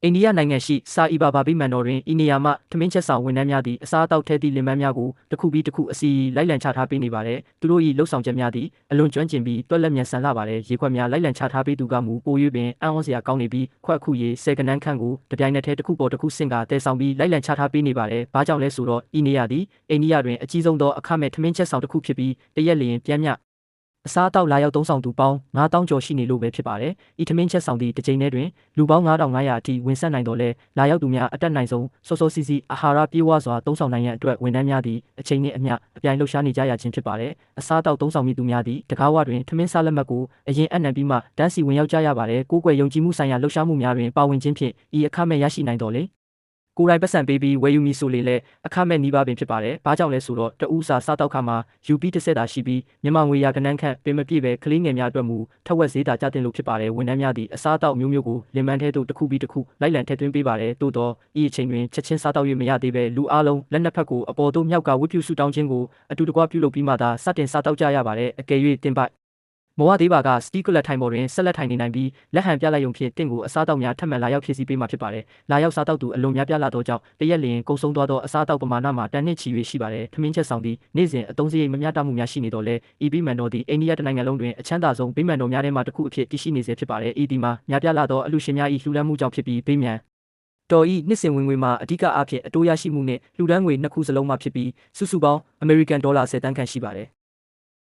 အိန္ဒိယနိုင်ငံရှိစာအီဘာဘာဗိမာန်တော်တွင်ဤနေရာမှထမင်းချက်ဆောင်ဝန်ထမ်းများသည်အစားအသောက်ထဲသည့်လင်မန်းများကိုတစ်ခုပြီးတစ်ခုအစီလိုက်လံချထားပေးနေပါသည်သူတို့၏လှုပ်ဆောင်ချက်များသည်အလွန်ကျွမ်းကျင်ပြီးတွက်လက်မြန်ဆန်လှပါသည်ရေခွက်များလိုက်လံချထားပေးသူကမူပို၍ပင်အံ့ဩစရာကောင်းနေပြီးခွက်ခုရေဆယ်ကနန်းခန့်ကိုတပြိုင်နက်တည်းတစ်ခုပေါ်တစ်ခုဆင့်ကတည်ဆောင်ပြီးလိုက်လံချထားပေးနေပါသည်ဘာကြောင့်လဲဆိုတော့ဤနေရာသည်အိန္ဒိယတွင်အကြီးဆုံးသောအခမဲ့ထမင်းချက်ဆောင်တစ်ခုဖြစ်ပြီးတရက်လျင်ပြန်မြအစားတောက်လာရောက်သုံးဆောင်သူပေါင်း9000ကျော်ရှိနေလို့ပဲဖြစ်ပါတယ်။ဤထမင်းချက်ဆောင်သည့်တစ်ချိန်တည်းတွင်လူပေါင်း9500အထိဝင်ဆက်နိုင်တော့လဲလာရောက်သူများအတက်နိုင်ဆုံးစောစောစီးစီးအာဟာရပြေဝစွာသုံးဆောင်နိုင်ရန်အတွက်ဝန်ထမ်းများသည်အချိန်နှင့်အမျှအပြိုင်လှုပ်ရှားနေကြရခြင်းဖြစ်ပါတယ်။အစားတောက်သုံးဆောင်မိသူများသည်တကားဝတွင်ထမင်းစားလက်မှတ်ကိုအရင်အနံပြီးမှတန်းစီဝင်ရောက်ကြရပါတယ်။ကိုယ်ွယ်ယုံကြည်မှုဆိုင်ရာလှုပ်ရှားမှုများတွင်ပါဝင်ခြင်းဖြင့်ဤအခမဲ့ရရှိနိုင်တော်လေ။ကိုယ်တိုင်ပတ်စံပေးပြီးဝယ်ယူမည်ဆိုလေလေအခမဲ့နီးပါးပင်ဖြစ်ပါတယ်။ဘာကြောင့်လဲဆိုတော့တဦးစာစားတောက်ခါမှာယူပြီးတစ်ဆက်တာရှိပြီးမြန်မာငွေရာကနန်းခန့်ပင်မပြည့်ပဲကလေးငယ်များအတွက်မူထက်ဝက်ဈေးတာကျတင်လို့ဖြစ်ပါတယ်။ဝန်ထမ်းများသည့်အစားတောက်မျိုးမျိုးကိုလင်မန်းထဲသို့တစ်ခုပြီးတစ်ခုလိုက်လံထည့်သွင်းပေးပါတယ်။သို့တော့ဤအချိန်တွင်ချက်ချင်းစားတောက်၍မရသေးပဲလူအားလုံးလက်နှစ်ဖက်ကိုအပေါ်သို့မြောက်ကဝတ်ပြုဆုတောင်းခြင်းကိုအတူတကွပြုလုပ်ပြီးမှသာစတင်စားတောက်ကြရပါတယ်။အကယ်၍တင်ပိုက်မော်ဝသေးပါကစတီကလက်ထိုင်ပေါ်တွင်ဆက်လက်ထိုင်နေနိုင်ပြီးလက်ဟန်ပြလိုက်ရုံဖြင့်တင့်ကိုအစားတောက်များထပ်မံလာရောက်ဖြည့်ဆည်းပေးမှာဖြစ်ပါတယ်။လာရောက်စားတောက်သူအလွန်များပြားလာသောကြောင့်တရက်လျင်ကုန်ဆုံးသွားသောအစားတောက်ပမာဏမှာတန်နှင့်ချီ၍ရှိပါတယ်။ထမင်းချက်ဆောင်သည်နေ့စဉ်အသုံးစရိတ်မမျှတမှုများရှိနေတော့လဲဤဗိမာန်တော်သည်အိန္ဒိယနိုင်ငံလုံးတွင်အချမ်းသာဆုံးဗိမာန်တော်များထဲမှတစ်ခုအဖြစ်တည်ရှိနေစေဖြစ်ပါတယ်။ဤဒီမှာများပြားလာသောအလှူရှင်များ၏လှူဒန်းမှုကြောင့်ဖြစ်ပြီးဗိမာန်တော်ဤနှစ်စဉ်ဝင်ငွေမှာအဓိကအားဖြင့်အတိုးရရှိမှုနှင့်လှူဒန်းငွေနှစ်ခုစလုံးမှဖြစ်ပြီးစုစုပေါင်းအမေရိကန်ဒေါ်လာ10 သန်းခန့်ရှိပါတယ်